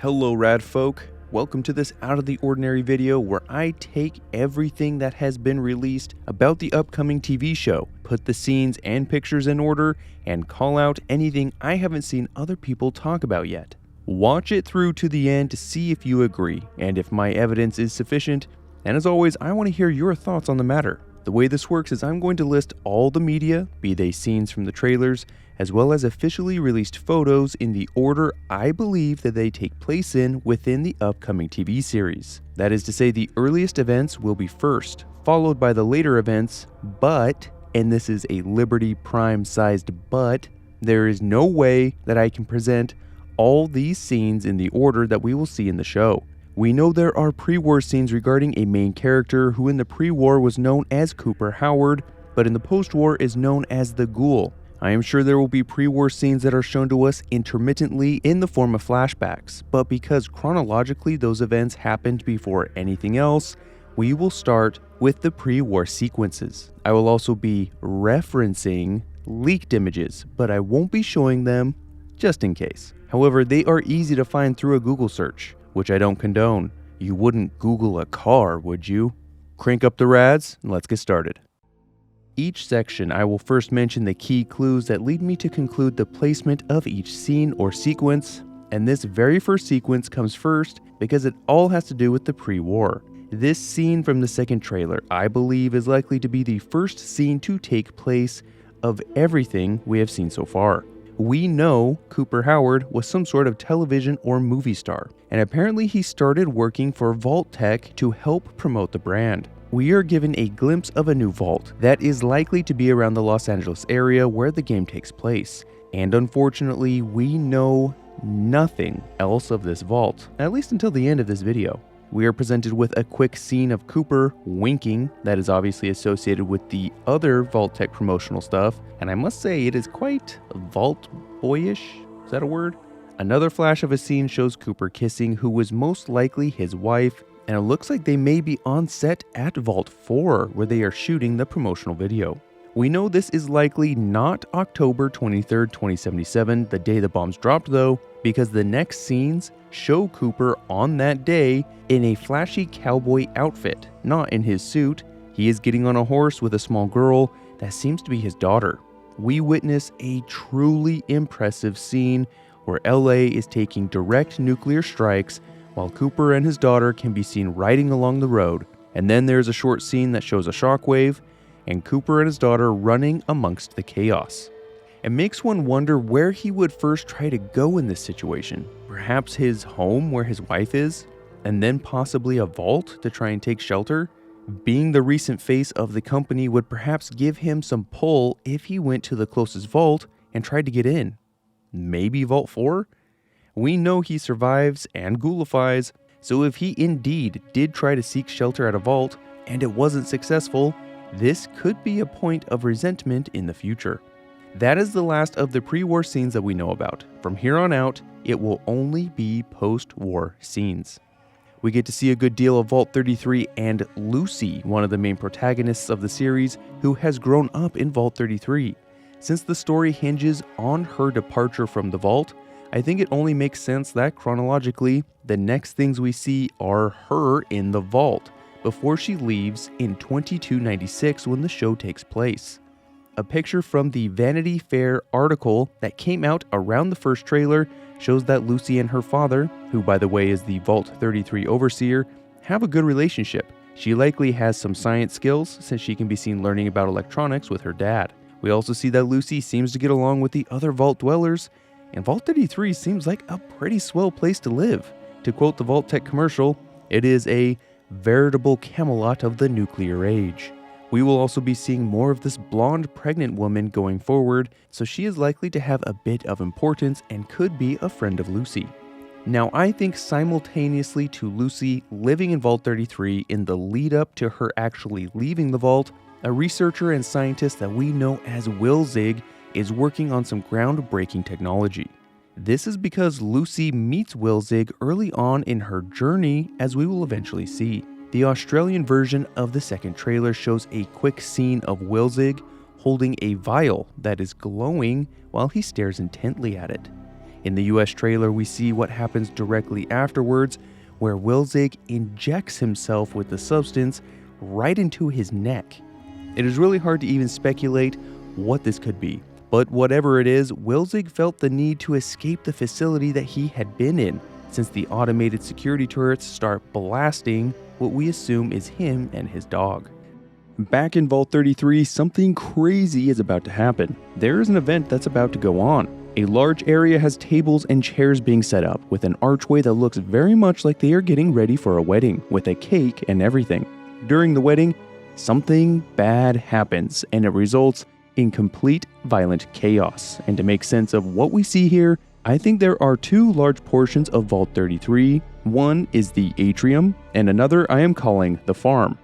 Hello rad folk, welcome to this out of the ordinary video where I take everything that has been released about the upcoming TV show, put the scenes and pictures in order, and call out anything I haven't seen other people talk about yet. Watch it through to the end to see if you agree, and if my evidence is sufficient, and as always I want to hear your thoughts on the matter. The way this works is I'm going to list all the media, be they scenes from the trailers, as well as officially released photos in the order I believe that they take place in within the upcoming TV series. That is to say, the earliest events will be first, followed by the later events, but, and this is a Liberty Prime sized but, there is no way that I can present all these scenes in the order that we will see in the show. We know there are pre-war scenes regarding a main character who in the pre-war was known as Cooper Howard, but in the post-war is known as the Ghoul. I am sure there will be pre-war scenes that are shown to us intermittently in the form of flashbacks, but because chronologically those events happened before anything else, we will start with the pre-war sequences. I will also be referencing leaked images, but I won't be showing them just in case. However, they are easy to find through a Google search, which I don't condone. You wouldn't Google a car, would you? Crank up the rads and let's get started. Each section I will first mention the key clues that lead me to conclude the placement of each scene or sequence, and this very first sequence comes first because it all has to do with the pre-war. This scene from the second trailer I believe is likely to be the first scene to take place of everything we have seen so far. We know Cooper Howard was some sort of television or movie star, and apparently he started working for Vault Tech to help promote the brand. We are given a glimpse of a new vault that is likely to be around the Los Angeles area where the game takes place, and unfortunately we know nothing else of this vault, at least until the end of this video. We are presented with a quick scene of Cooper winking that is obviously associated with the other Vault Tech promotional stuff, and I must say it is quite Vault boyish, is that a word? Another flash of a scene shows Cooper kissing who was most likely his wife, and it looks like they may be on set at Vault 4 where they are shooting the promotional video. We know this is likely not October 23rd, 2077, the day the bombs dropped though, because the next scenes show Cooper on that day in a flashy cowboy outfit, not in his suit. He is getting on a horse with a small girl that seems to be his daughter. We witness a truly impressive scene where LA is taking direct nuclear strikes while Cooper and his daughter can be seen riding along the road. And then there's a short scene that shows a shockwave and Cooper and his daughter running amongst the chaos. It makes one wonder where he would first try to go in this situation. Perhaps his home where his wife is, and then possibly a vault to try and take shelter? Being the recent face of the company would perhaps give him some pull if he went to the closest vault and tried to get in. Maybe Vault 4? We know he survives and ghoulifies, so if he indeed did try to seek shelter at a vault and it wasn't successful, this could be a point of resentment in the future. That is the last of the pre-war scenes that we know about. From here on out, it will only be post-war scenes. We get to see a good deal of Vault 33 and Lucy, one of the main protagonists of the series, who has grown up in Vault 33. Since the story hinges on her departure from the vault, I think it only makes sense that chronologically, the next things we see are her in the vault, before she leaves in 2296 when the show takes place. A picture from the Vanity Fair article that came out around the first trailer shows that Lucy and her father, who by the way is the Vault 33 overseer, have a good relationship. She likely has some science skills since she can be seen learning about electronics with her dad. We also see that Lucy seems to get along with the other vault dwellers, and Vault 33 seems like a pretty swell place to live. To quote the Vault Tech commercial, it is a veritable Camelot of the nuclear age. We will also be seeing more of this blonde pregnant woman going forward, so she is likely to have a bit of importance and could be a friend of Lucy. Now I think simultaneously to Lucy living in Vault 33 in the lead up to her actually leaving the vault, a researcher and scientist that we know as Wilzig is working on some groundbreaking technology. This is because Lucy meets Wilzig early on in her journey, as we will eventually see. The Australian version of the second trailer shows a quick scene of Wilzig holding a vial that is glowing while he stares intently at it. In the US trailer, we see what happens directly afterwards, where Wilzig injects himself with the substance right into his neck. It is really hard to even speculate what this could be, but whatever it is, Wilzig felt the need to escape the facility that he had been in, since the automated security turrets start blasting what we assume is him and his dog. Back in Vault 33, something crazy is about to happen. There is an event that's about to go on. A large area has tables and chairs being set up, with an archway that looks very much like they are getting ready for a wedding, with a cake and everything. During the wedding, something bad happens, and it results in complete violent chaos. And to make sense of what we see here, I think there are two large portions of Vault 33. One is the atrium, and another I am calling the farm.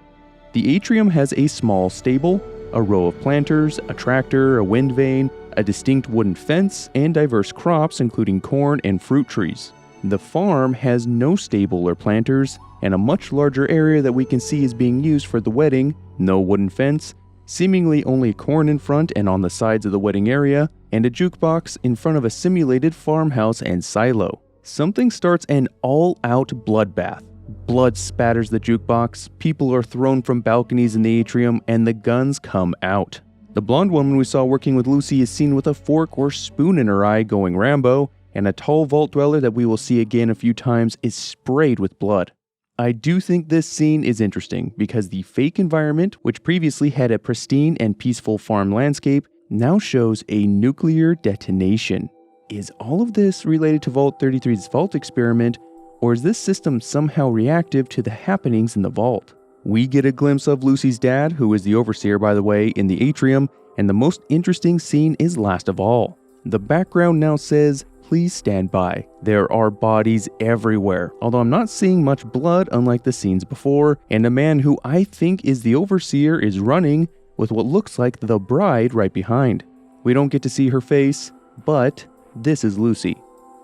The atrium has a small stable, a row of planters, a tractor, a wind vane, a distinct wooden fence, and diverse crops including corn and fruit trees. The farm has no stable or planters, and a much larger area that we can see is being used for the wedding, no wooden fence, seemingly only corn in front and on the sides of the wedding area, and a jukebox in front of a simulated farmhouse and silo. Something starts an all-out bloodbath. Blood spatters the jukebox, people are thrown from balconies in the atrium, and the guns come out. The blonde woman we saw working with Lucy is seen with a fork or spoon in her eye going Rambo, and a tall vault dweller that we will see again a few times is sprayed with blood. I do think this scene is interesting because the fake environment, which previously had a pristine and peaceful farm landscape, now shows a nuclear detonation. Is all of this related to Vault 33's vault experiment, or is this system somehow reactive to the happenings in the vault? We get a glimpse of Lucy's dad, who is the overseer by the way, in the atrium, and the most interesting scene is last of all. The background now says, "Please stand by." There are bodies everywhere, although I'm not seeing much blood unlike the scenes before, and a man who I think is the overseer is running with what looks like the bride right behind. We don't get to see her face, but this is Lucy.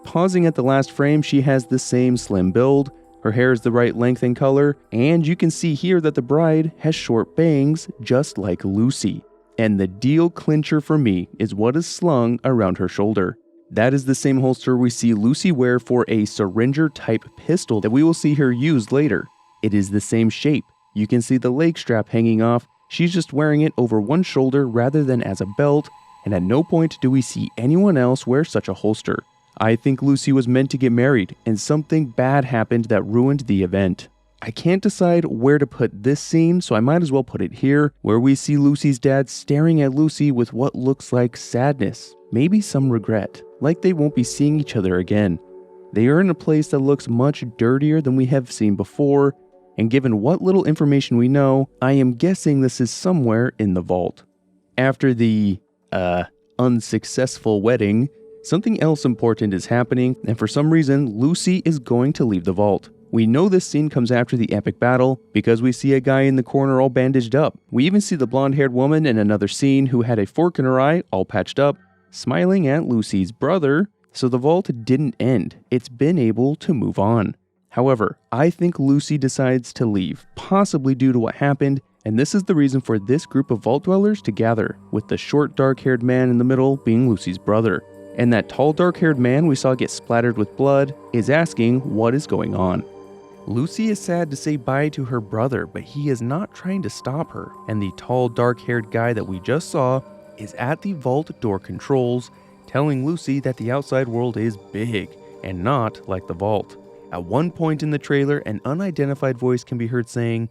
Pausing at the last frame, she has the same slim build, her hair is the right length and color, and you can see here that the bride has short bangs just like Lucy. And the deal clincher for me is what is slung around her shoulder. That is the same holster we see Lucy wear for a syringer-type pistol that we will see her use later. It is the same shape. You can see the leg strap hanging off. She's just wearing it over one shoulder rather than as a belt, and at no point do we see anyone else wear such a holster. I think Lucy was meant to get married, and something bad happened that ruined the event. I can't decide where to put this scene, so I might as well put it here, where we see Lucy's dad staring at Lucy with what looks like sadness, maybe some regret, like they won't be seeing each other again. They are in a place that looks much dirtier than we have seen before, and given what little information we know, I am guessing this is somewhere in the vault. After the, unsuccessful wedding, something else important is happening, and for some reason, Lucy is going to leave the vault. We know this scene comes after the epic battle because we see a guy in the corner all bandaged up. We even see the blonde-haired woman in another scene who had a fork in her eye, all patched up, smiling at Lucy's brother, so the vault didn't end. It's been able to move on. However, I think Lucy decides to leave, possibly due to what happened, and this is the reason for this group of vault dwellers to gather, with the short dark-haired man in the middle being Lucy's brother. And that tall dark-haired man we saw get splattered with blood is asking what is going on. Lucy is sad to say bye to her brother, but he is not trying to stop her, and the tall dark-haired guy that we just saw is at the vault door controls, telling Lucy that the outside world is big, and not like the vault. At one point in the trailer, an unidentified voice can be heard saying,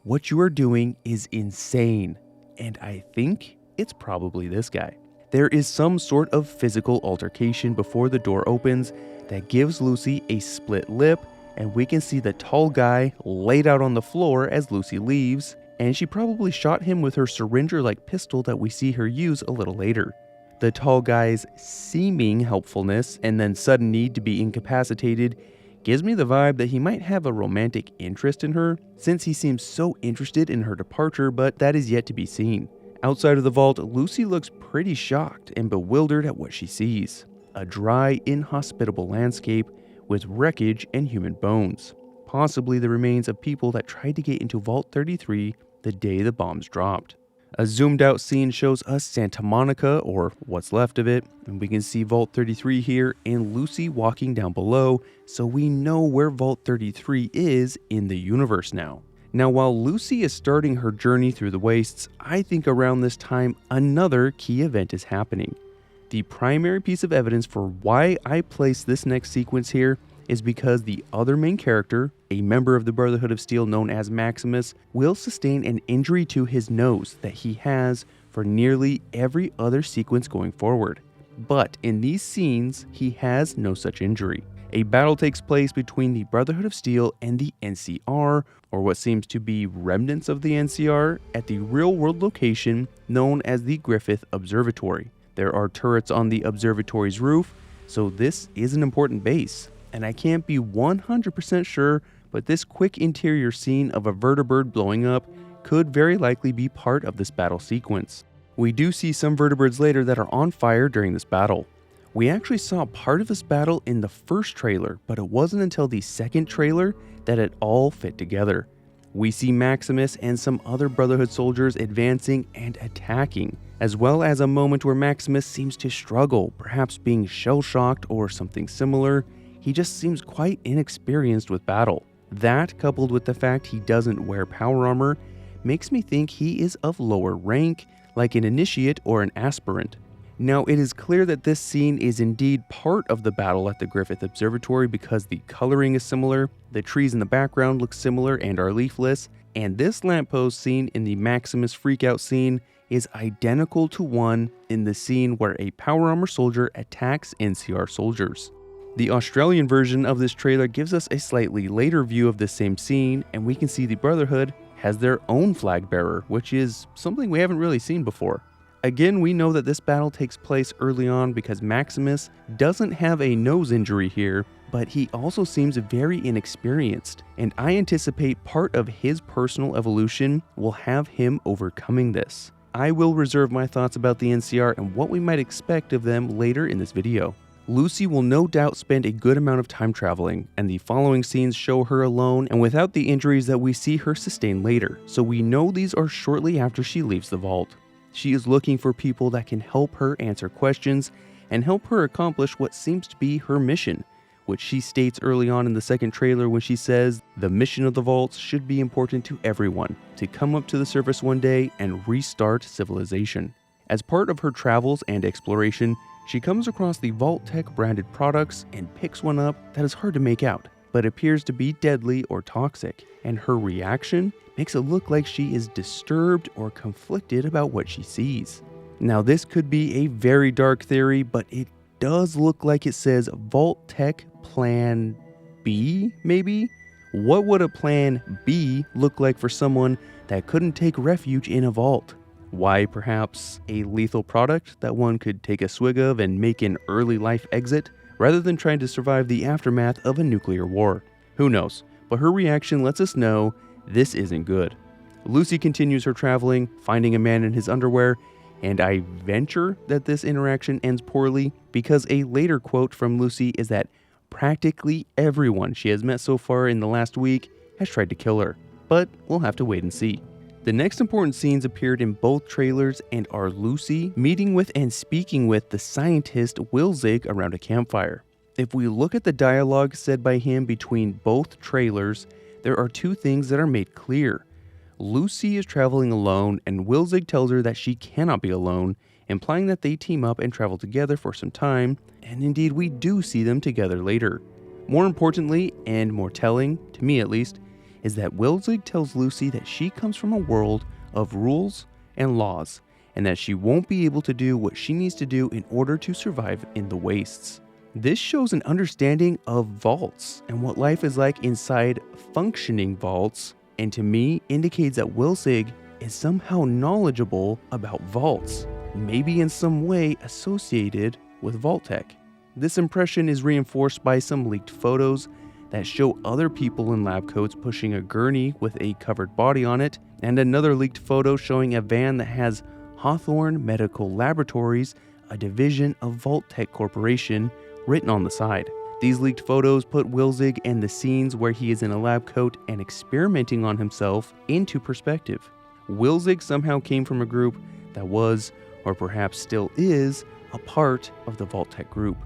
"What you are doing is insane," and I think it's probably this guy. There is some sort of physical altercation before the door opens that gives Lucy a split lip, and we can see the tall guy laid out on the floor as Lucy leaves, and she probably shot him with her syringer-like pistol that we see her use a little later. The tall guy's seeming helpfulness and then sudden need to be incapacitated gives me the vibe that he might have a romantic interest in her, since he seems so interested in her departure, but that is yet to be seen. Outside of the vault, Lucy looks pretty shocked and bewildered at what she sees. A dry, inhospitable landscape with wreckage and human bones. Possibly the remains of people that tried to get into Vault 33 the day the bombs dropped. A zoomed out scene shows us Santa Monica, or what's left of it, and we can see Vault 33 here and Lucy walking down below, so we know where Vault 33 is in the universe now. Now, while Lucy is starting her journey through the wastes, I think around this time another key event is happening. The primary piece of evidence for why I place this next sequence here is because the other main character, a member of the Brotherhood of Steel known as Maximus, will sustain an injury to his nose that he has for nearly every other sequence going forward. But in these scenes, he has no such injury. A battle takes place between the Brotherhood of Steel and the NCR, or what seems to be remnants of the NCR, at the real-world location known as the Griffith Observatory. There are turrets on the observatory's roof, so this is an important base. And I can't be 100% sure, but this quick interior scene of a vertibird blowing up could very likely be part of this battle sequence. We do see some vertibirds later that are on fire during this battle. We actually saw part of this battle in the first trailer, but it wasn't until the second trailer that it all fit together. We see Maximus and some other Brotherhood soldiers advancing and attacking, as well as a moment where Maximus seems to struggle, perhaps being shell-shocked or something similar. He just seems quite inexperienced with battle. That, coupled with the fact he doesn't wear power armor, makes me think he is of lower rank, like an initiate or an aspirant. Now, it is clear that this scene is indeed part of the battle at the Griffith Observatory because the coloring is similar, the trees in the background look similar and are leafless, and this lamppost scene in the Maximus freakout scene is identical to one in the scene where a power armor soldier attacks NCR soldiers. The Australian version of this trailer gives us a slightly later view of the same scene, and we can see the Brotherhood has their own flag bearer, which is something we haven't really seen before. Again, we know that this battle takes place early on because Maximus doesn't have a nose injury here, but he also seems very inexperienced, and I anticipate part of his personal evolution will have him overcoming this. I will reserve my thoughts about the NCR and what we might expect of them later in this video. Lucy will no doubt spend a good amount of time traveling, and the following scenes show her alone and without the injuries that we see her sustain later, so we know these are shortly after she leaves the vault. She is looking for people that can help her answer questions and help her accomplish what seems to be her mission, which she states early on in the second trailer when she says, "The mission of the vaults should be important to everyone, to come up to the surface one day and restart civilization." As part of her travels and exploration, she comes across the Vault-Tec branded products and picks one up that is hard to make out, but appears to be deadly or toxic, and her reaction makes it look like she is disturbed or conflicted about what she sees. Now, this could be a very dark theory, but it does look like it says Vault-Tec Plan B, maybe? What would a Plan B look like for someone that couldn't take refuge in a vault? Why, perhaps a lethal product that one could take a swig of and make an early life exit, rather than trying to survive the aftermath of a nuclear war? Who knows, but her reaction lets us know this isn't good. Lucy continues her traveling, finding a man in his underwear, and I venture that this interaction ends poorly because a later quote from Lucy is that practically everyone she has met so far in the last week has tried to kill her, but we'll have to wait and see. The next important scenes appeared in both trailers and are Lucy meeting with and speaking with the scientist Wilzig around a campfire. If we look at the dialogue said by him between both trailers, there are two things that are made clear. Lucy is traveling alone, and Wilzig tells her that she cannot be alone, implying that they team up and travel together for some time, and indeed we do see them together later. More importantly, and more telling, to me at least, is that Wilzig tells Lucy that she comes from a world of rules and laws, and that she won't be able to do what she needs to do in order to survive in the wastes. This shows an understanding of vaults and what life is like inside functioning vaults, and to me indicates that Wilzig is somehow knowledgeable about vaults, maybe in some way associated with Vault-Tec. This impression is reinforced by some leaked photos that show other people in lab coats pushing a gurney with a covered body on it, and another leaked photo showing a van that has Hawthorne Medical Laboratories, a division of Vault-Tec Corporation, written on the side. These leaked photos put Wilzig and the scenes where he is in a lab coat and experimenting on himself into perspective. Wilzig somehow came from a group that was, or perhaps still is, a part of the Vault-Tec group.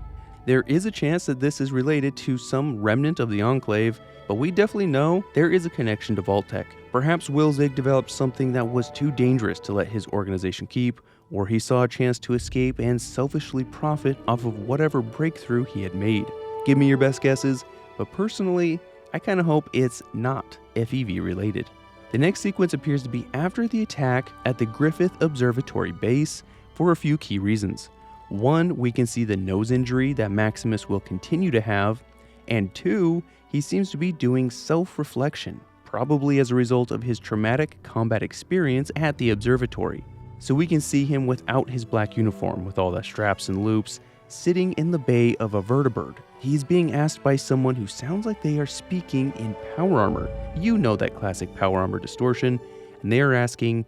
There is a chance that this is related to some remnant of the Enclave, but we definitely know there is a connection to Vault-Tec. Perhaps Wilzig developed something that was too dangerous to let his organization keep, or he saw a chance to escape and selfishly profit off of whatever breakthrough he had made. Give me your best guesses, but personally, I kinda hope it's not FEV related. The next sequence appears to be after the attack at the Griffith Observatory base for a few key reasons. One, we can see the nose injury that Maximus will continue to have, and two, he seems to be doing self-reflection, probably as a result of his traumatic combat experience at the observatory. So we can see him without his black uniform with all the straps and loops, sitting in the bay of a vertibird. He's being asked by someone who sounds like they are speaking in power armor. You know that classic power armor distortion, and they are asking,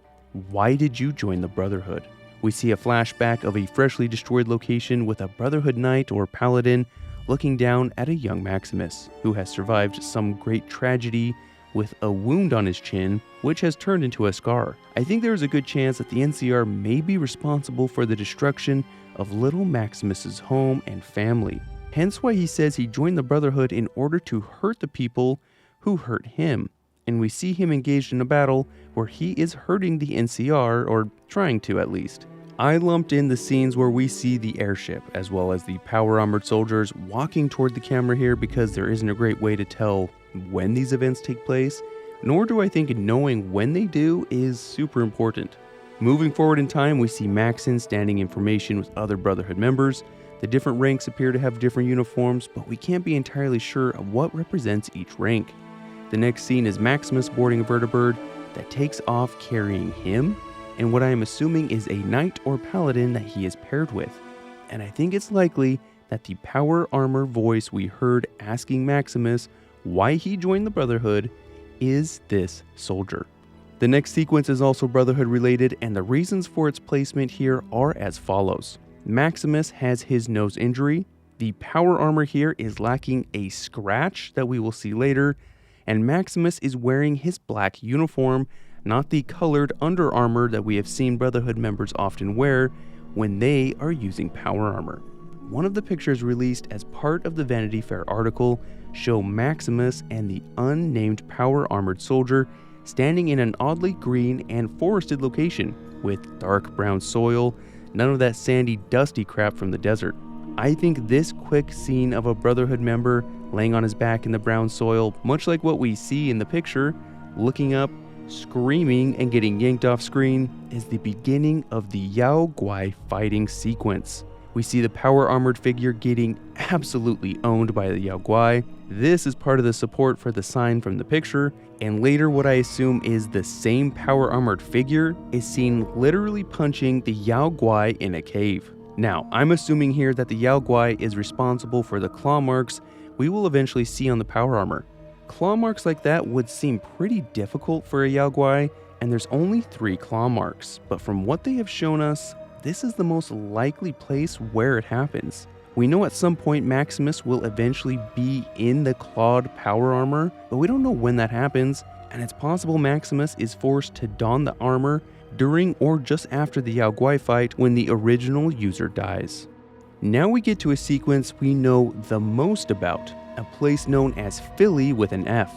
why did you join the Brotherhood? We see a flashback of a freshly destroyed location with a Brotherhood Knight or Paladin looking down at a young Maximus, who has survived some great tragedy with a wound on his chin, which has turned into a scar. I think there is a good chance that the NCR may be responsible for the destruction of little Maximus's home and family. Hence why he says he joined the Brotherhood in order to hurt the people who hurt him. And we see him engaged in a battle where he is hurting the NCR, or trying to at least. I lumped in the scenes where we see the airship, as well as the power-armored soldiers walking toward the camera here because there isn't a great way to tell when these events take place, nor do I think knowing when they do is super important. Moving forward in time, we see Maxon standing in formation with other Brotherhood members. The different ranks appear to have different uniforms, but we can't be entirely sure of what represents each rank. The next scene is Maximus boarding a vertibird that takes off carrying him, and what I am assuming is a knight or paladin that he is paired with. And I think it's likely that the power armor voice we heard asking Maximus why he joined the Brotherhood is this soldier. The next sequence is also Brotherhood related, and the reasons for its placement here are as follows. Maximus has his nose injury, the power armor here is lacking a scratch that we will see later, and Maximus is wearing his black uniform, not the colored under armor that we have seen Brotherhood members often wear when they are using power armor. One of the pictures released as part of the Vanity Fair article show Maximus and the unnamed power armored soldier standing in an oddly green and forested location with dark brown soil, none of that sandy, dusty crap from the desert. I think this quick scene of a Brotherhood member laying on his back in the brown soil, much like what we see in the picture, looking up, screaming and getting yanked off screen, is the beginning of the Yao Guai fighting sequence. We see the power armored figure getting absolutely owned by the Yao Guai. This is part of the support for the sign from the picture, and later what I assume is the same power armored figure is seen literally punching the Yao Guai in a cave. Now, I'm assuming here that the Yao Guai is responsible for the claw marks we will eventually see on the power armor. Claw marks like that would seem pretty difficult for a Yao Guai, and there's only 3 claw marks, but from what they have shown us, this is the most likely place where it happens. We know at some point Maximus will eventually be in the clawed power armor, but we don't know when that happens, and it's possible Maximus is forced to don the armor during or just after the Yao Guai fight when the original user dies. Now we get to a sequence we know the most about, a place known as Philly with an F.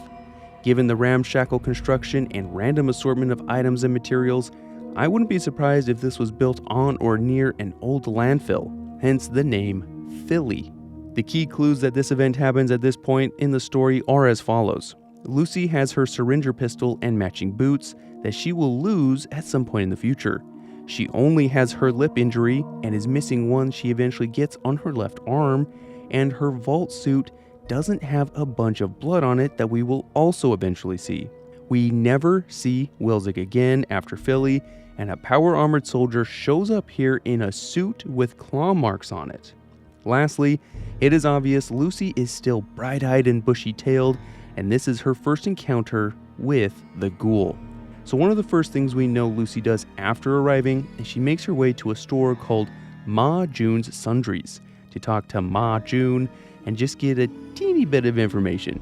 Given the ramshackle construction and random assortment of items and materials, I wouldn't be surprised if this was built on or near an old landfill, hence the name Philly. The key clues that this event happens at this point in the story are as follows. Lucy has her syringer pistol and matching boots that she will lose at some point in the future. She only has her lip injury and is missing one she eventually gets on her left arm, and her vault suit doesn't have a bunch of blood on it that we will also eventually see. We never see Wilzig again after Philly, and a power armored soldier shows up here in a suit with claw marks on it. Lastly, it is obvious Lucy is still bright-eyed and bushy-tailed, and this is her first encounter with the ghoul. So one of the first things we know Lucy does after arriving is she makes her way to a store called Ma June's Sundries to talk to Ma June and just get a teeny bit of information.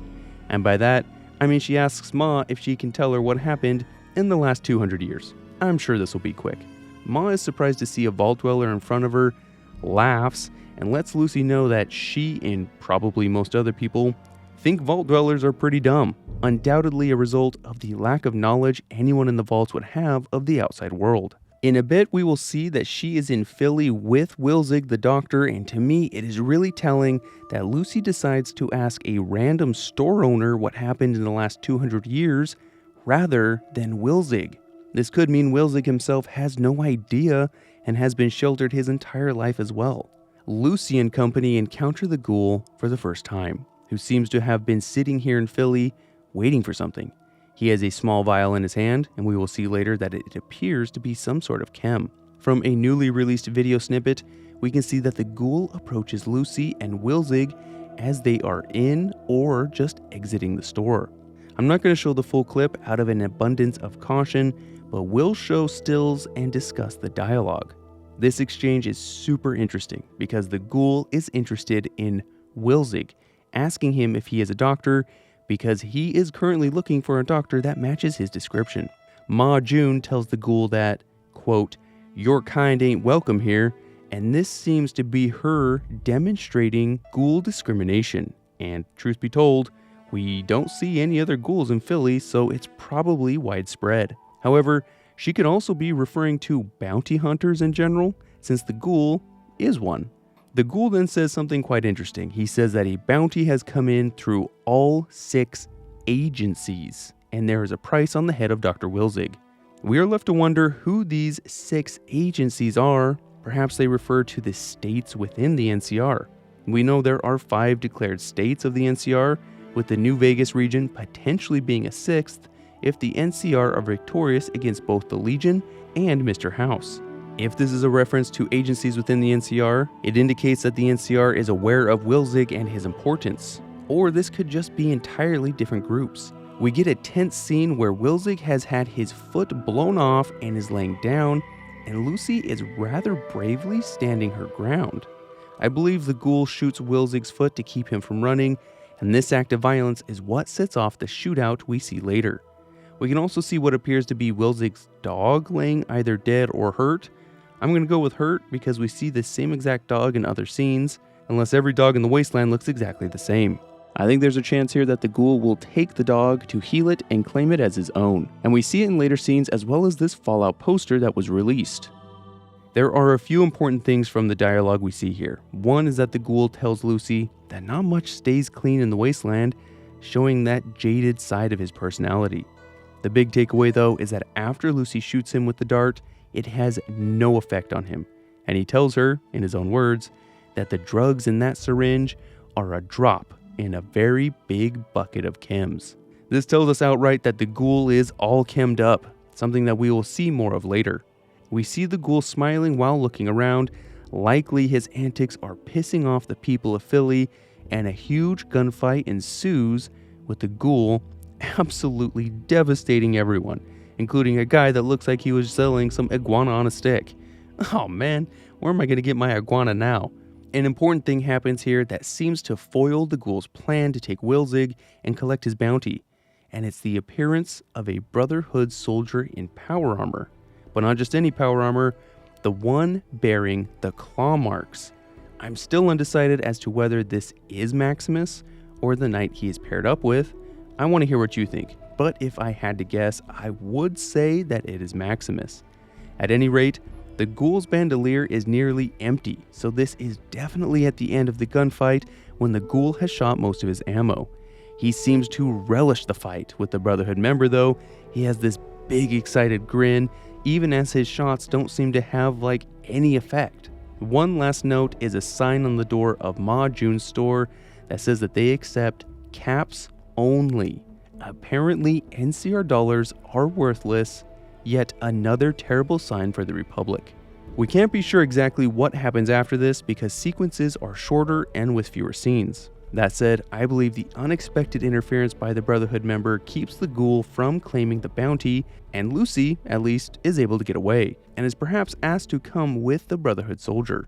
And by that, I mean she asks Ma if she can tell her what happened in the last 200 years. I'm sure this will be quick. Ma is surprised to see a vault dweller in front of her, laughs, and lets Lucy know that she, and probably most other people, think vault dwellers are pretty dumb, undoubtedly a result of the lack of knowledge anyone in the vaults would have of the outside world. In a bit, we will see that she is in Philly with Wilzig the doctor, and to me, it is really telling that Lucy decides to ask a random store owner what happened in the last 200 years rather than Wilzig. This could mean Wilzig himself has no idea and has been sheltered his entire life as well. Lucy and company encounter the ghoul for the first time, who seems to have been sitting here in Philly waiting for something. He has a small vial in his hand, and we will see later that it appears to be some sort of chem. From a newly released video snippet, we can see that the ghoul approaches Lucy and Wilzig as they are in or just exiting the store. I'm not going to show the full clip out of an abundance of caution, but will show stills and discuss the dialogue. This exchange is super interesting because the ghoul is interested in Wilzig, asking him if he is a doctor, because he is currently looking for a doctor that matches his description. Ma June tells the ghoul that, quote, "Your kind ain't welcome here," and this seems to be her demonstrating ghoul discrimination. And truth be told, we don't see any other ghouls in Philly, so it's probably widespread. However, she could also be referring to bounty hunters in general, since the ghoul is one. The ghoul then says something quite interesting. He says that a bounty has come in through all 6 agencies, and there is a price on the head of Dr. Wilzig. We are left to wonder who these 6 agencies are. Perhaps they refer to the states within the NCR. We know there are 5 declared states of the NCR, with the New Vegas region potentially being a 6th if the NCR are victorious against both the Legion and Mr. House. If this is a reference to agencies within the NCR, it indicates that the NCR is aware of Wilzig and his importance. Or this could just be entirely different groups. We get a tense scene where Wilzig has had his foot blown off and is laying down, and Lucy is rather bravely standing her ground. I believe the ghoul shoots Wilzig's foot to keep him from running, and this act of violence is what sets off the shootout we see later. We can also see what appears to be Wilzig's dog laying either dead or hurt. I'm going to go with hurt because we see the same exact dog in other scenes, unless every dog in the wasteland looks exactly the same. I think there's a chance here that the ghoul will take the dog to heal it and claim it as his own, and we see it in later scenes as well as this Fallout poster that was released. There are a few important things from the dialogue we see here. One is that the ghoul tells Lucy that not much stays clean in the wasteland, showing that jaded side of his personality. The big takeaway though is that after Lucy shoots him with the dart, it has no effect on him, and he tells her, in his own words, that the drugs in that syringe are a drop in a very big bucket of chems. This tells us outright that the ghoul is all chemmed up, something that we will see more of later. We see the ghoul smiling while looking around. Likely his antics are pissing off the people of Philly, and a huge gunfight ensues with the ghoul absolutely devastating everyone, including a guy that looks like he was selling some iguana on a stick. Oh man, where am I going to get my iguana now? An important thing happens here that seems to foil the ghoul's plan to take Wilzig and collect his bounty, and it's the appearance of a Brotherhood soldier in power armor. But not just any power armor, the one bearing the claw marks. I'm still undecided as to whether this is Maximus or the knight he is paired up with. I want to hear what you think, but if I had to guess, I would say that it is Maximus. At any rate, the ghoul's bandolier is nearly empty, so this is definitely at the end of the gunfight when the ghoul has shot most of his ammo. He seems to relish the fight with the Brotherhood member though. He has this big excited grin, even as his shots don't seem to have any effect. One last note is a sign on the door of Ma June's store that says that they accept caps only. Apparently NCR dollars are worthless, yet another terrible sign for the Republic. We can't be sure exactly what happens after this because sequences are shorter and with fewer scenes. That said, I believe the unexpected interference by the Brotherhood member keeps the ghoul from claiming the bounty, and Lucy, at least, is able to get away, and is perhaps asked to come with the Brotherhood soldier.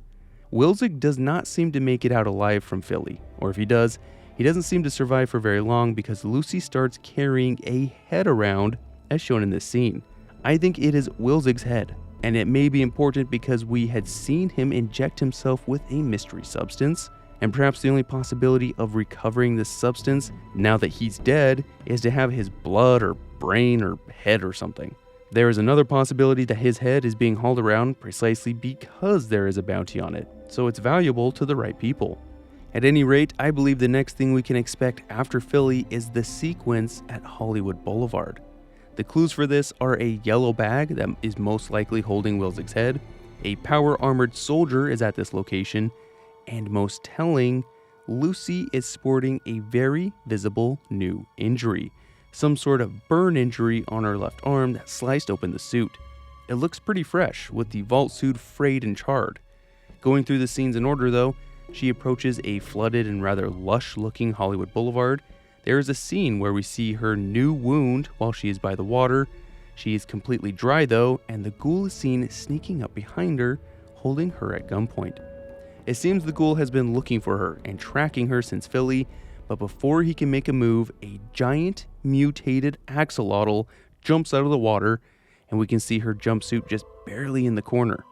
Wilzig does not seem to make it out alive from Philly, or if he does, he doesn't seem to survive for very long because Lucy starts carrying a head around as shown in this scene. I think it is Wilzig's head, and it may be important because we had seen him inject himself with a mystery substance, and perhaps the only possibility of recovering this substance now that he's dead is to have his blood or brain or head or something. There is another possibility that his head is being hauled around precisely because there is a bounty on it, so it's valuable to the right people. At any rate, I believe the next thing we can expect after Philly is the sequence at Hollywood Boulevard. The clues for this are a yellow bag that is most likely holding Wilzig's head, a power-armored soldier is at this location, and most telling, Lucy is sporting a very visible new injury. Some sort of burn injury on her left arm that sliced open the suit. It looks pretty fresh, with the vault suit frayed and charred. Going through the scenes in order though, she approaches a flooded and rather lush-looking Hollywood Boulevard. There is a scene where we see her new wound while she is by the water. She is completely dry though, and the ghoul is seen sneaking up behind her, holding her at gunpoint. It seems the ghoul has been looking for her and tracking her since Philly, but before he can make a move, a giant mutated axolotl jumps out of the water, and we can see her jumpsuit just barely in the corner.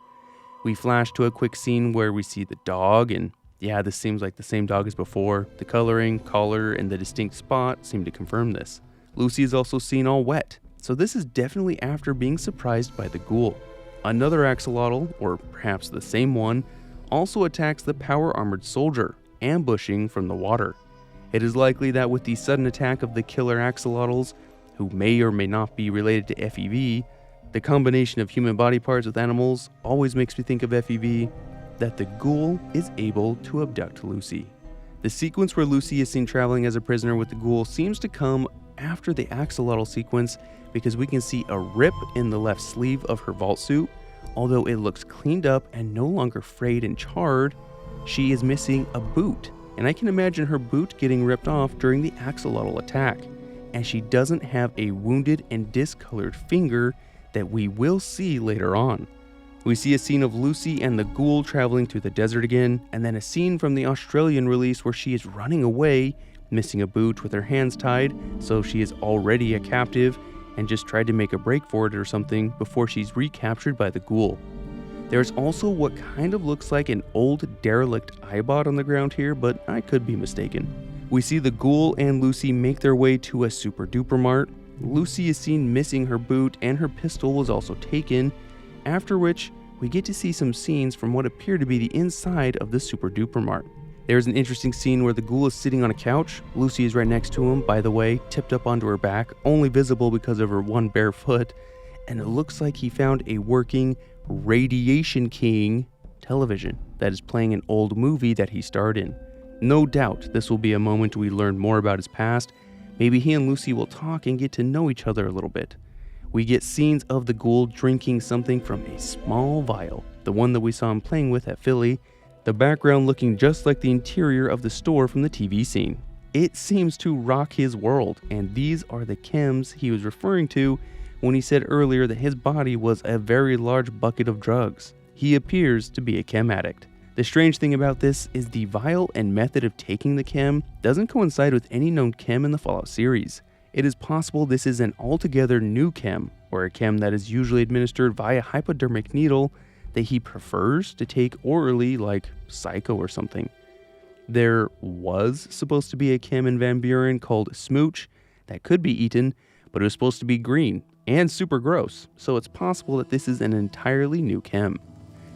We flash to a quick scene where we see the dog, and yeah, this seems like the same dog as before. The coloring, collar, and the distinct spot seem to confirm this. Lucy is also seen all wet, so this is definitely after being surprised by the ghoul. Another axolotl, or perhaps the same one, also attacks the power-armored soldier, ambushing from the water. It is likely that with the sudden attack of the killer axolotls, who may or may not be related to FEV, the combination of human body parts with animals always makes me think of FEV, that the ghoul is able to abduct Lucy. The sequence where Lucy is seen traveling as a prisoner with the ghoul seems to come after the axolotl sequence because we can see a rip in the left sleeve of her vault suit. Although it looks cleaned up and no longer frayed and charred, she is missing a boot, and I can imagine her boot getting ripped off during the axolotl attack, and she doesn't have a wounded and discolored finger that we will see later on. We see a scene of Lucy and the ghoul traveling through the desert again, and then a scene from the Australian release where she is running away, missing a boot with her hands tied, so she is already a captive, and just tried to make a break for it or something before she's recaptured by the ghoul. There's also what kind of looks like an old derelict eyebot on the ground here, but I could be mistaken. We see the ghoul and Lucy make their way to a super duper mart. Lucy is seen missing her boot and her pistol was also taken, after which we get to see some scenes from what appear to be the inside of the super duper mart. There's an interesting scene where the ghoul is sitting on a couch. Lucy is right next to him, by the way, tipped up onto her back, only visible because of her one bare foot, and it looks like he found a working RadKing television that is playing an old movie that he starred in. No doubt this will be a moment we learn more about his past. Maybe he and Lucy will talk and get to know each other a little bit. We get scenes of the ghoul drinking something from a small vial, the one that we saw him playing with at Philly, the background looking just like the interior of the store from the TV scene. It seems to rock his world, and these are the chems he was referring to when he said earlier that his body was a very large bucket of drugs. He appears to be a chem addict. The strange thing about this is the vial and method of taking the chem doesn't coincide with any known chem in the Fallout series. It is possible this is an altogether new chem, or a chem that is usually administered via hypodermic needle that he prefers to take orally, like Psycho or something. There was supposed to be a chem in Van Buren called Smooch that could be eaten, but it was supposed to be green and super gross, so it's possible that this is an entirely new chem.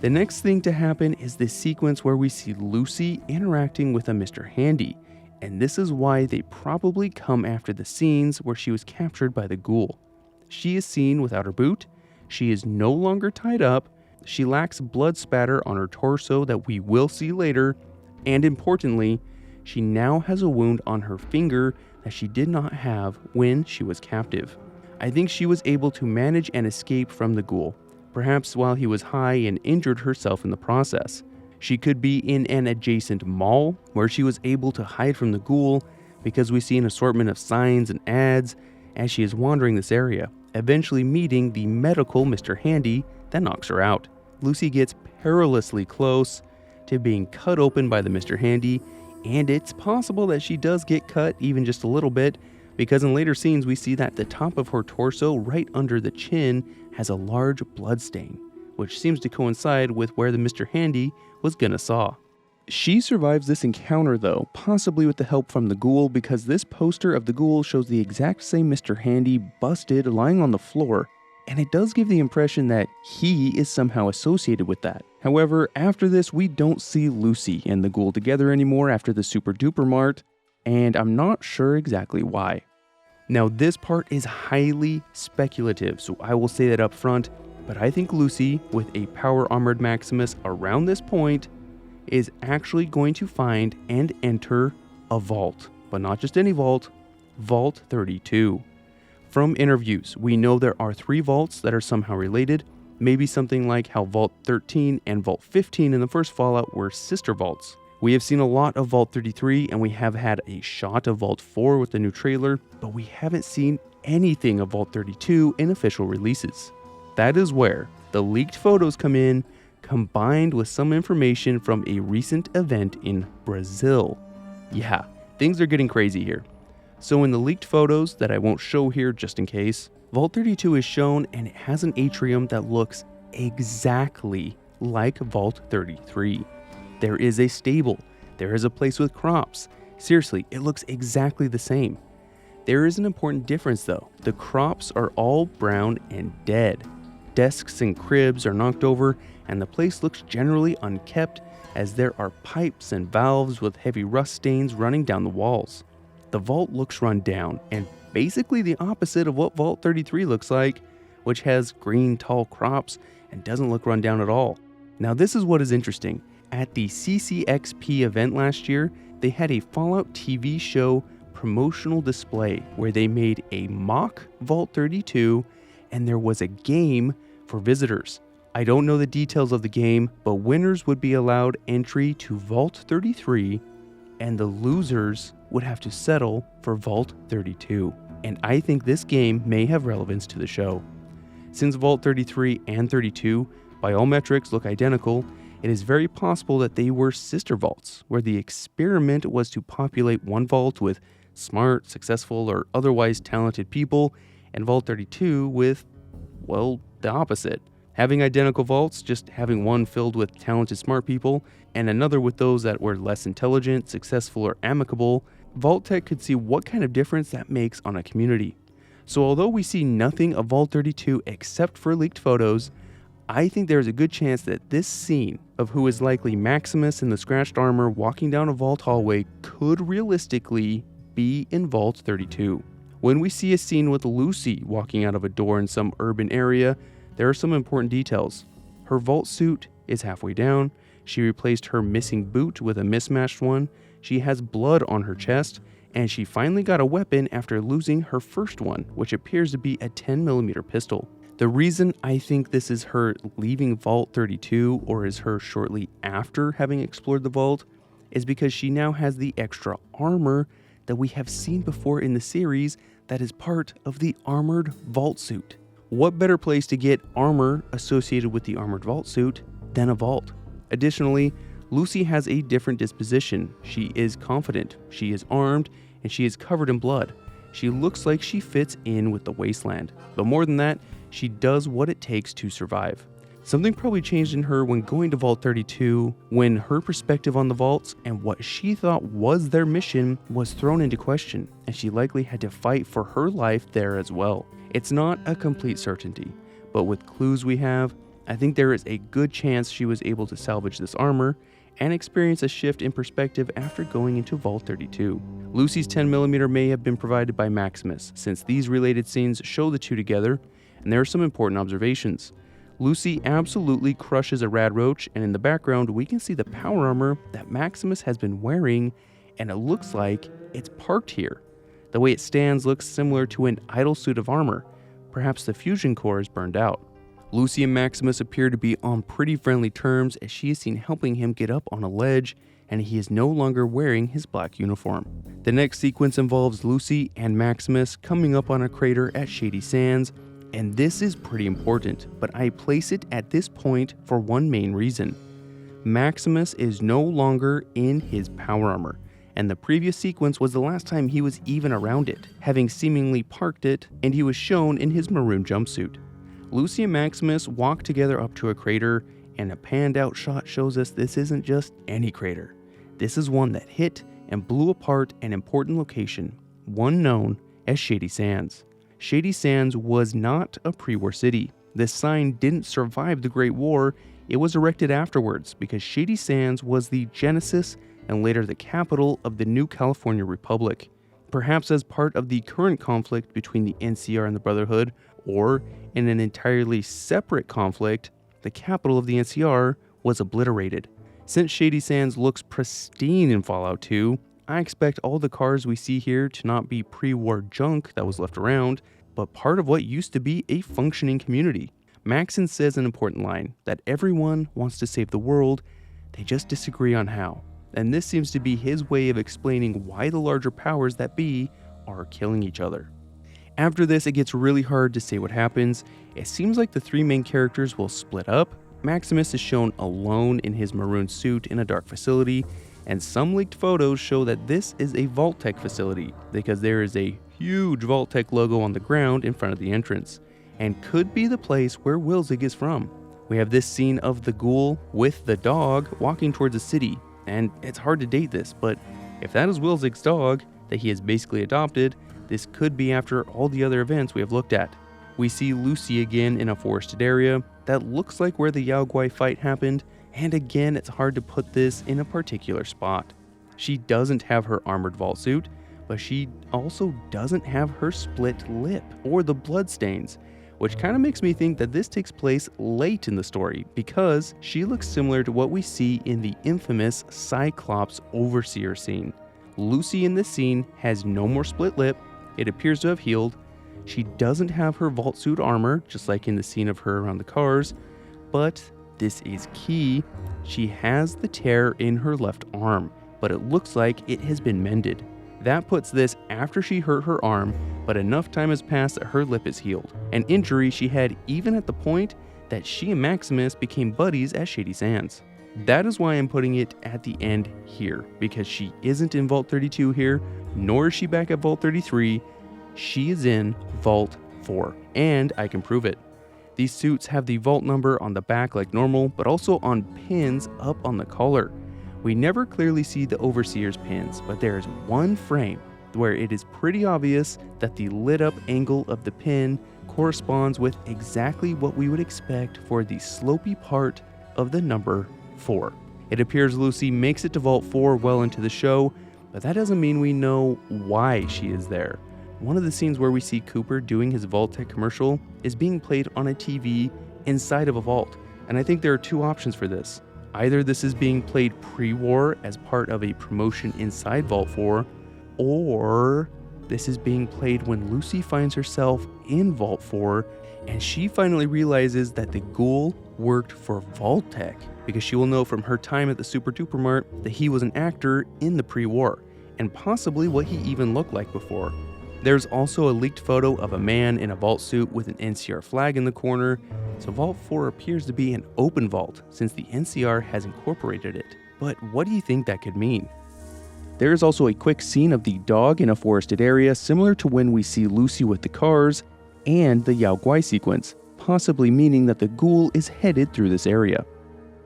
The next thing to happen is this sequence where we see Lucy interacting with a Mr. Handy, and this is why they probably come after the scenes where she was captured by the ghoul. She is seen without her boot, she is no longer tied up, she lacks blood spatter on her torso that we will see later, and importantly, she now has a wound on her finger that she did not have when she was captive. I think she was able to manage and escape from the ghoul, perhaps while he was high and injured herself in the process. She could be in an adjacent mall where she was able to hide from the ghoul because we see an assortment of signs and ads as she is wandering this area, eventually meeting the medical Mr. Handy that knocks her out. Lucy gets perilously close to being cut open by the Mr. Handy, and it's possible that she does get cut even just a little bit, because in later scenes we see that the top of her torso right under the chin has a large blood stain, which seems to coincide with where the Mr. Handy was gonna saw. She survives this encounter though, possibly with the help from the ghoul, because this poster of the ghoul shows the exact same Mr. Handy busted lying on the floor, and it does give the impression that he is somehow associated with that. However, after this we don't see Lucy and the ghoul together anymore after the Super Duper Mart, and I'm not sure exactly why. Now this part is highly speculative, so I will say that up front, but I think Lucy, with a power armored Maximus around this point, is actually going to find and enter a vault, but not just any vault, Vault 32. From interviews, we know there are 3 vaults that are somehow related, maybe something like how Vault 13 and Vault 15 in the first Fallout were sister vaults. We have seen a lot of Vault 33 and we have had a shot of Vault 4 with the new trailer, but we haven't seen anything of Vault 32 in official releases. That is where the leaked photos come in, combined with some information from a recent event in Brazil. Yeah, things are getting crazy here. So in the leaked photos that I won't show here just in case, Vault 32 is shown and it has an atrium that looks exactly like Vault 33. There is a stable, there is a place with crops. Seriously, it looks exactly the same. There is an important difference though. The crops are all brown and dead. Desks and cribs are knocked over, and the place looks generally unkept as there are pipes and valves with heavy rust stains running down the walls. The vault looks run down and basically the opposite of what Vault 33 looks like, which has green tall crops and doesn't look run down at all. Now this is what is interesting. At the CCXP event last year, they had a Fallout TV show promotional display where they made a mock Vault 32 and there was a game for visitors. I don't know the details of the game, but winners would be allowed entry to Vault 33 and the losers would have to settle for Vault 32. And I think this game may have relevance to the show. Since Vault 33 and 32, by all metrics, look identical, it is very possible that they were sister vaults, where the experiment was to populate one vault with smart, successful, or otherwise talented people, and Vault 32 with, well, the opposite. Having identical vaults, just having one filled with talented smart people, and another with those that were less intelligent, successful, or amicable, Vault Tech could see what kind of difference that makes on a community. So although we see nothing of Vault 32 except for leaked photos, I think there's a good chance that this scene of who is likely Maximus in the scratched armor walking down a vault hallway could realistically be in Vault 32. When we see a scene with Lucy walking out of a door in some urban area, there are some important details. Her vault suit is halfway down, she replaced her missing boot with a mismatched one, she has blood on her chest, and she finally got a weapon after losing her first one, which appears to be a 10mm pistol. The reason I think this is her leaving Vault 32 or is her shortly after having explored the vault is because she now has the extra armor that we have seen before in the series that is part of the armored vault suit. What better place to get armor associated with the armored vault suit than a vault? Additionally, Lucy has a different disposition. She is confident, she is armed, and she is covered in blood. She looks like she fits in with the wasteland, but more than that, she does what it takes to survive. Something probably changed in her when going to Vault 32, when her perspective on the vaults and what she thought was their mission was thrown into question, and she likely had to fight for her life there as well. It's not a complete certainty, but with clues we have, I think there is a good chance she was able to salvage this armor and experience a shift in perspective after going into Vault 32. Lucy's 10mm may have been provided by Maximus, since these related scenes show the two together, and there are some important observations. Lucy absolutely crushes a rad roach, and in the background we can see the power armor that Maximus has been wearing, and it looks like it's parked here. The way it stands looks similar to an idle suit of armor. Perhaps the fusion core is burned out. Lucy and Maximus appear to be on pretty friendly terms as she is seen helping him get up on a ledge, and he is no longer wearing his black uniform. The next sequence involves Lucy and Maximus coming up on a crater at Shady Sands, and this is pretty important, but I place it at this point for one main reason. Maximus is no longer in his power armor, and the previous sequence was the last time he was even around it, having seemingly parked it, and he was shown in his maroon jumpsuit. Lucy and Maximus walk together up to a crater, and a panned out shot shows us this isn't just any crater. This is one that hit and blew apart an important location, one known as Shady Sands. Shady Sands was not a pre-war city. This sign didn't survive the Great War. It was erected afterwards because Shady Sands was the genesis and later the capital of the new California Republic. Perhaps as part of the current conflict between the NCR and the Brotherhood, or in an entirely separate conflict, the capital of the NCR was obliterated. Since Shady Sands looks pristine in Fallout 2, I expect all the cars we see here to not be pre-war junk that was left around, but part of what used to be a functioning community. Maxon says an important line, that everyone wants to save the world, they just disagree on how. And this seems to be his way of explaining why the larger powers that be are killing each other. After this, it gets really hard to say what happens. It seems like the three main characters will split up. Maximus is shown alone in his maroon suit in a dark facility, and some leaked photos show that this is a Vault-Tec facility because there is a huge Vault-Tec logo on the ground in front of the entrance, and could be the place where Wilzig is from. We have this scene of the ghoul with the dog walking towards the city, and it's hard to date this, but if that is Wilzig's dog that he has basically adopted, this could be after all the other events we have looked at. We see Lucy again in a forested area that looks like where the Yao Guai fight happened, and again it's hard to put this in a particular spot. She doesn't have her armored vault suit, but she also doesn't have her split lip or the bloodstains, which kind of makes me think that this takes place late in the story because she looks similar to what we see in the infamous Cyclops Overseer scene. Lucy in this scene has no more split lip, it appears to have healed. She doesn't have her vault suit armor, just like in the scene of her around the cars, but this is key, she has the tear in her left arm, but it looks like it has been mended. That puts this after she hurt her arm, but enough time has passed that her lip is healed, an injury she had even at the point that she and Maximus became buddies at Shady Sands. That is why I'm putting it at the end here, because she isn't in Vault 32 here, nor is she back at Vault 33, she is in Vault 4, and I can prove it. These suits have the vault number on the back like normal, but also on pins up on the collar. We never clearly see the Overseer's pins, but there is one frame where it is pretty obvious that the lit up angle of the pin corresponds with exactly what we would expect for the slopey part of the number 4. It appears Lucy makes it to Vault 4 well into the show, but that doesn't mean we know why she is there. One of the scenes where we see Cooper doing his Vault-Tec commercial is being played on a TV inside of a vault, and I think there are two options for this. Either this is being played pre-war as part of a promotion inside Vault 4, or this is being played when Lucy finds herself in Vault 4 and she finally realizes that the ghoul worked for Vault-Tec because she will know from her time at the Super Duper Mart that he was an actor in the pre-war, and possibly what he even looked like before. There's also a leaked photo of a man in a vault suit with an NCR flag in the corner, so Vault 4 appears to be an open vault since the NCR has incorporated it. But what do you think that could mean? There is also a quick scene of the dog in a forested area similar to when we see Lucy with the cars and the Yao Guai sequence, possibly meaning that the ghoul is headed through this area.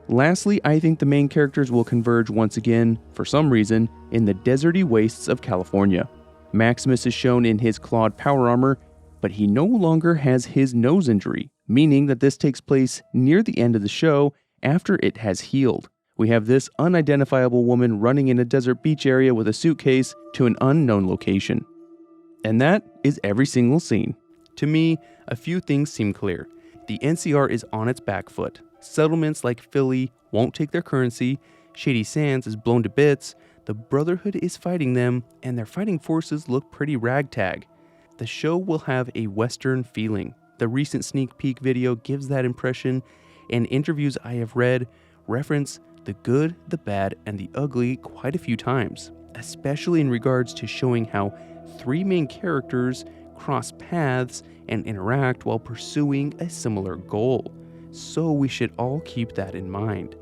Lastly, I think the main characters will converge once again, for some reason, in the deserty wastes of California. Maximus is shown in his clawed power armor, but he no longer has his nose injury, meaning that this takes place near the end of the show after it has healed. We have this unidentifiable woman running in a desert beach area with a suitcase to an unknown location. And that is every single scene. To me, a few things seem clear. The NCR is on its back foot. Settlements like Philly won't take their currency, Shady Sands is blown to bits, the Brotherhood is fighting them, and their fighting forces look pretty ragtag. The show will have a Western feeling. The recent sneak peek video gives that impression, and interviews I have read reference the good, the bad, and the ugly quite a few times, especially in regards to showing how three main characters cross paths and interact while pursuing a similar goal. So we should all keep that in mind.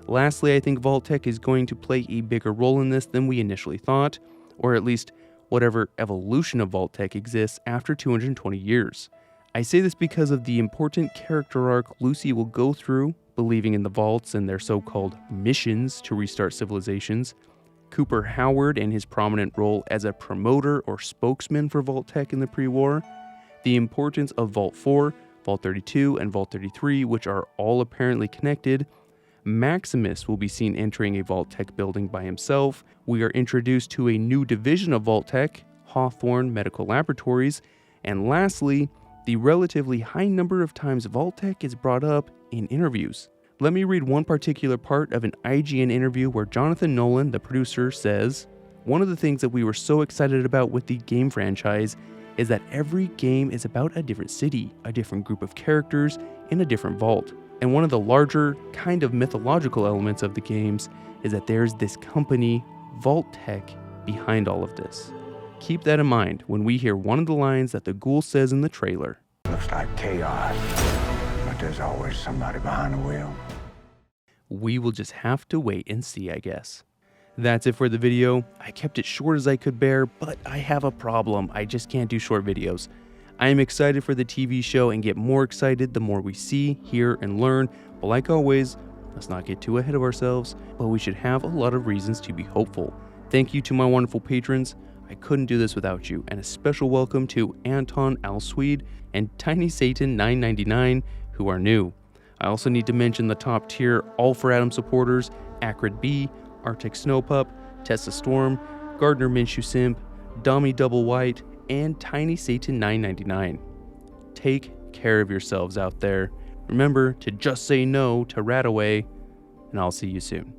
Lastly, I think Vault-Tec is going to play a bigger role in this than we initially thought, or at least whatever evolution of Vault-Tec exists after 220 years. I say this because of the important character arc Lucy will go through, believing in the vaults and their so-called missions to restart civilizations, Cooper Howard and his prominent role as a promoter or spokesman for Vault-Tec in the pre-war, the importance of Vault 4, Vault 32, and Vault 33, which are all apparently connected. Maximus will be seen entering a Vault-Tec building by himself. We are introduced to a new division of Vault-Tec, Hawthorne Medical Laboratories, and lastly, the relatively high number of times Vault-Tec is brought up in interviews. Let me read one particular part of an IGN interview where Jonathan Nolan, the producer, says, "One of the things that we were so excited about with the game franchise is that every game is about a different city, a different group of characters, in a different vault. And one of the larger, kind of mythological elements of the games is that there's this company, Vault-Tec, behind all of this." Keep that in mind when we hear one of the lines that the ghoul says in the trailer. Looks like chaos, but there's always somebody behind the wheel. We will just have to wait and see, I guess. That's it for the video. I kept it short as I could bear, but I have a problem. I just can't do short videos. I am excited for the TV show and get more excited the more we see, hear, and learn. But like always, let's not get too ahead of ourselves, but we should have a lot of reasons to be hopeful. Thank you to my wonderful patrons. I couldn't do this without you. And a special welcome to Anton Al Swede and Tiny Satan 999, who are new. I also need to mention the top tier All for Adam supporters, Acrid B, Arctic Snowpup, Tessa Storm, Gardner Minshew Simp, Dommy Double White, and Tiny Satan 999. Take care of yourselves out there. Remember to just say no to Radaway, and I'll see you soon.